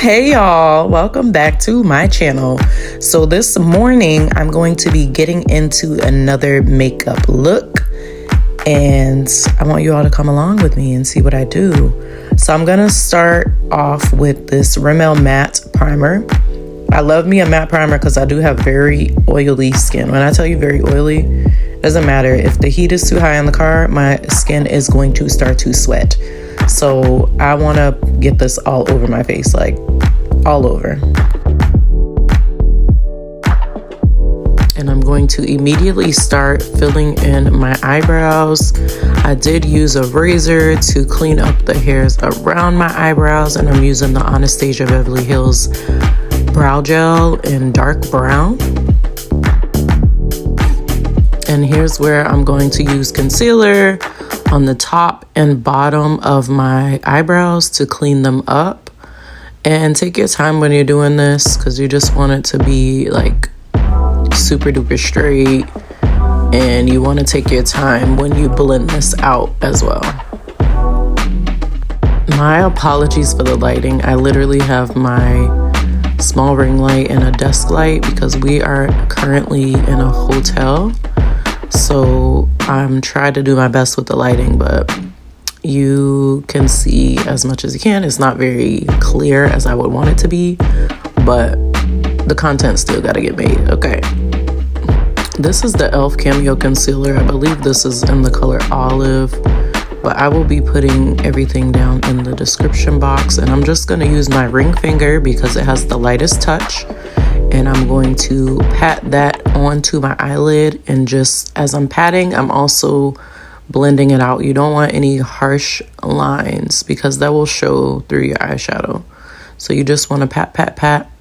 Hey y'all, welcome back to my channel. So this morning I'm going to be getting into another makeup look, and I want you all to come along with me and see what I do. So I'm gonna start off with this Rimmel matte primer. I love me a matte primer because I do have very oily skin. When I tell you very oily, it doesn't matter if the heat is too high in the car, my skin is going to start to sweat. So I want to get this all over my face, like all over. And I'm going to immediately start filling in my eyebrows. I did use a razor to clean up the hairs around my eyebrows, and I'm using the Anastasia Beverly Hills brow gel in dark brown. And here's where I'm going to use concealer on the top and bottom of my eyebrows to clean them up. And take your time when you're doing this because you just want it to be like super duper straight, and you want to take your time when you blend this out as well. My apologies for the lighting. I literally have my small ring light and a desk light because we are currently in a hotel. So I'm trying to do my best with the lighting, but you can see as much as you can. It's not very clear as I would want it to be, but the content still gotta get made, okay? This is the e.l.f. Cameo Concealer. I believe this is in the color Olive, but I will be putting everything down in the description box, and I'm just gonna use my ring finger because it has the lightest touch. And I'm going to pat that onto my eyelid, and just as I'm patting, I'm also blending it out. You don't want any harsh lines because that will show through your eyeshadow. So you just want to pat, pat, pat,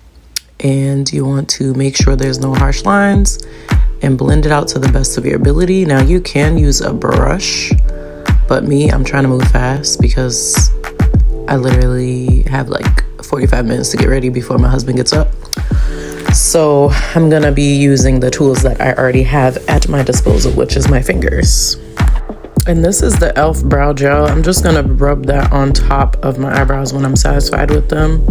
and you want to make sure there's no harsh lines and blend it out to the best of your ability. Now you can use a brush, but I'm trying to move fast because I literally have like 45 minutes to get ready before my husband gets up. So I'm gonna be using the tools that I already have at my disposal, which is my fingers. And this is the e.l.f. brow gel. I'm just gonna rub that on top of my eyebrows when I'm satisfied with them.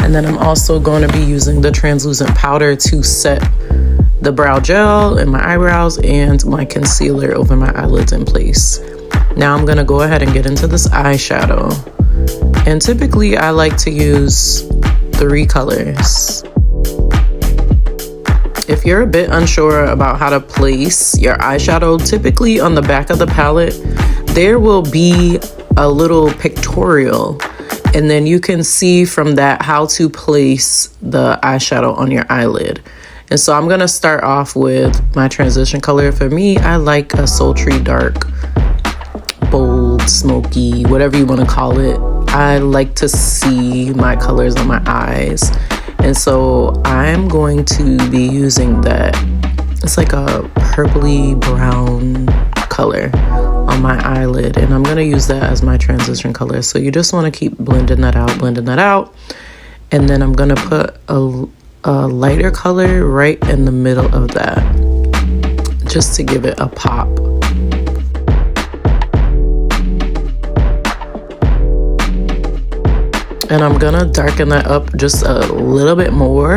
And then I'm also going to be using the translucent powder to set the brow gel in my eyebrows and my concealer over my eyelids in place. Now I'm gonna go ahead and get into this eyeshadow. And typically I like to use 3 colors. If you're a bit unsure about how to place your eyeshadow, typically on the back of the palette, there will be a little pictorial, and then you can see from that how to place the eyeshadow on your eyelid. And so I'm gonna start off with my transition color. For me, I like a sultry dark, bold, smoky, whatever you wanna call it. I like to see my colors on my eyes. And so I'm going to be using that. It's like a purpley brown color on my eyelid, and I'm going to use that as my transition color. So you just want to keep blending that out. And then I'm going to put a lighter color right in the middle of that, just to give it a pop. And I'm gonna darken that up just a little bit more.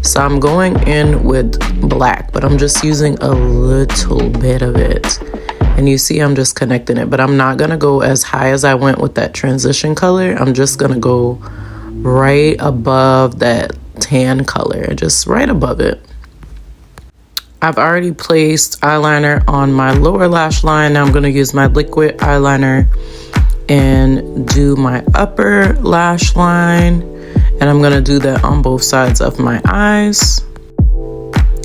So I'm going in with black, but I'm just using a little bit of it. And you see I'm just connecting it, but I'm not gonna go as high as I went with that transition color. I'm just gonna go right above that tan color, just right above it. I've already placed eyeliner on my lower lash line. Now I'm gonna use my liquid eyeliner and do my upper lash line, and I'm gonna do that on both sides of my eyes.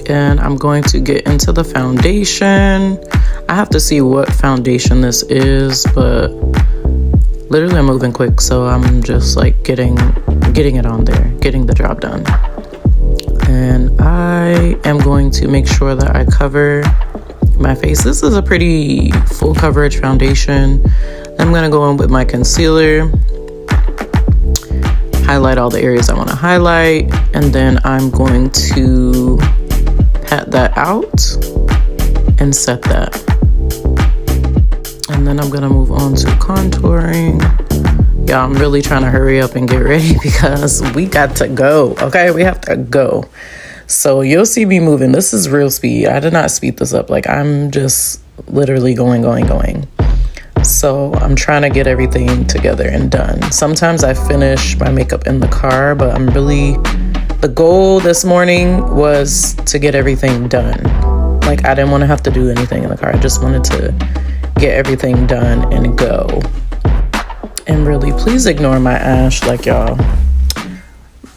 And I'm going to get into the foundation. I have to see what foundation this is, but literally I'm moving quick, so I'm just like getting it on there, getting the job done. And I am going to make sure that I cover my face. This is a pretty full coverage foundation. I'm gonna go in with my concealer, highlight all the areas I want to highlight, and then I'm going to pat that out and set that. And then I'm gonna move on to contouring. Y'all, I'm really trying to hurry up and get ready because we got to go, okay? We have to go. So you'll see me moving. This is real speed. I did not speed this up. Like, I'm just literally going. So I'm trying to get everything together and done. Sometimes I finish my makeup in the car, but the goal this morning was to get everything done. Like, I didn't want to have to do anything in the car. I just wanted to get everything done and go. And really, please ignore my ash, like, y'all.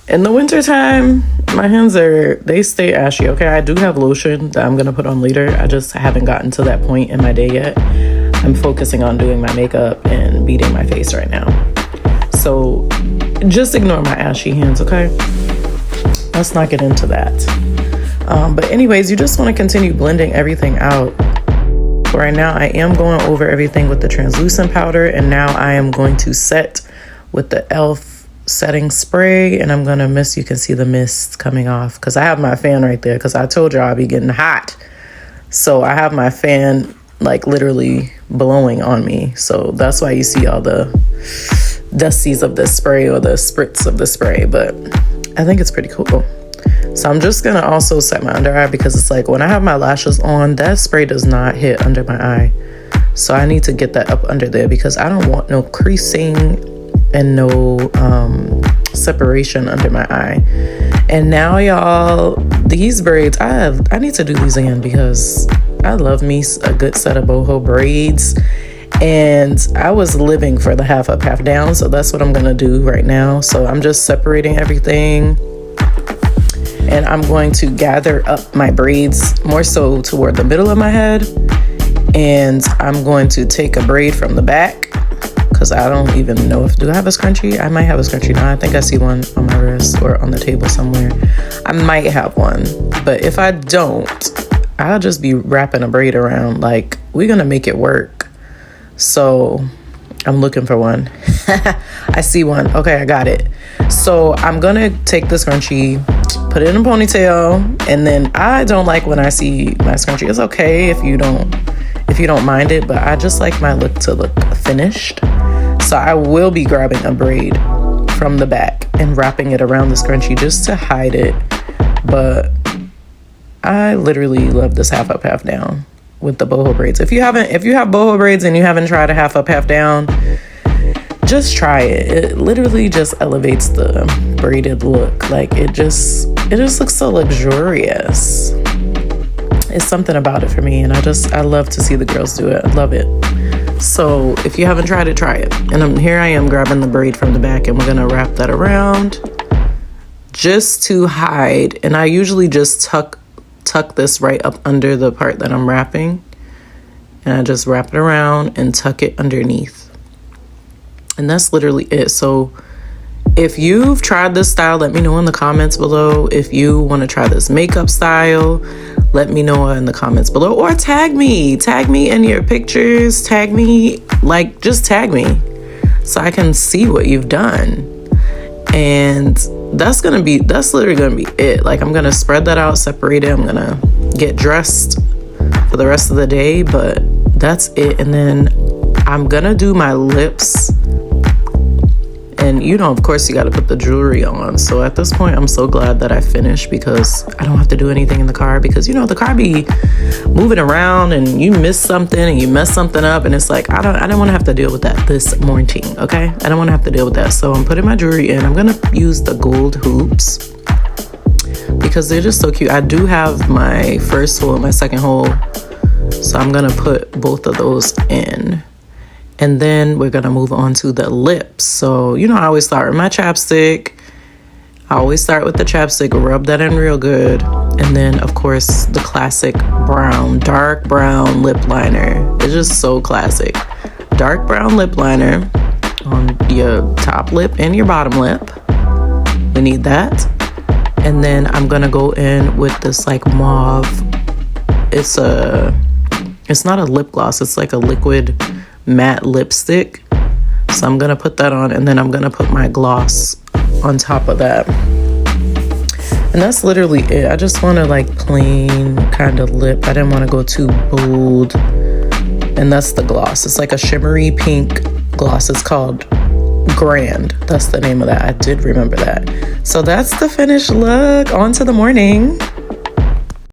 In the wintertime, my hands they stay ashy, okay? I do have lotion that I'm going to put on later. I just haven't gotten to that point in my day yet. I'm focusing on doing my makeup and beating my face right now. So just ignore my ashy hands, okay? Let's not get into that. But anyways, you just want to continue blending everything out. Right now, I am going over everything with the translucent powder, and now I am going to set with the e.l.f. setting spray, and I'm going to mist. You can see the mist coming off because I have my fan right there because I told y'all I'll be getting hot. So I have my fan like literally blowing on me. So that's why you see all the dusties of the spray or the spritz of the spray, but I think it's pretty cool. So I'm just going to also set my under eye because it's like when I have my lashes on, that spray does not hit under my eye. So I need to get that up under there because I don't want no creasing and no separation under my eye. And now, y'all, these braids, I need to do these again because I love me a good set of boho braids. And I was living for the half up, half down. So that's what I'm going to do right now. So I'm just separating everything. And I'm going to gather up my braids more so toward the middle of my head. And I'm going to take a braid from the back because I don't even know do I have a scrunchie? I might have a scrunchie now. I think I see one on my wrist or on the table somewhere. I might have one. But if I don't, I'll just be wrapping a braid around. Like, we're going to make it work. So I'm looking for one. I see one. Okay, I got it. So I'm going to take the scrunchie, put it in a ponytail, and then I don't like when I see my scrunchie. It's okay if you don't mind it, but I just like my look to look finished. So I will be grabbing a braid from the back and wrapping it around the scrunchie just to hide it. But I literally love this half up, half down with the boho braids. If you have boho braids and you haven't tried a half up, half down, just try it. It literally just elevates the braided look. Like, it just looks so luxurious. It's something about it for me, and I love to see the girls do it. I love it. So if you haven't tried it, try it. And here I am grabbing the braid from the back, and we're gonna wrap that around just to hide. And I usually just tuck this right up under the part that I'm wrapping, and I just wrap it around and tuck it underneath. And that's literally it. So if you've tried this style, let me know in the comments below. If you want to try this makeup style, let me know in the comments below, or tag me in your pictures. Tag me, like, just tag me so I can see what you've done. And that's literally gonna be it. Like, I'm gonna spread that out, separate it. I'm gonna get dressed for the rest of the day, but that's it. And then I'm gonna do my lips. And of course you got to put the jewelry on. So at this point, I'm so glad that I finished because I don't have to do anything in the car because, the car be moving around and you miss something and you mess something up. And it's like, I don't want to have to deal with that this morning. Okay. I don't want to have to deal with that. So I'm putting my jewelry in. I'm going to use the gold hoops because they're just so cute. I do have my first hole and my second hole. So I'm going to put both of those in. And then we're going to move on to the lips. So, I always start with my chapstick. I always start with the chapstick, rub that in real good. And then, of course, the classic dark brown lip liner. It's just so classic. Dark brown lip liner on your top lip and your bottom lip. We need that. And then I'm going to go in with this like mauve. It's not a lip gloss. It's like a liquid matte lipstick. So I'm gonna put that on, and then I'm gonna put my gloss on top of that. And that's literally it. I just want to like plain kind of lip. I didn't want to go too bold. And that's the gloss. It's like a shimmery pink gloss. It's called Grand. That's the name of that. I did remember that. So that's the finished look. On to the morning.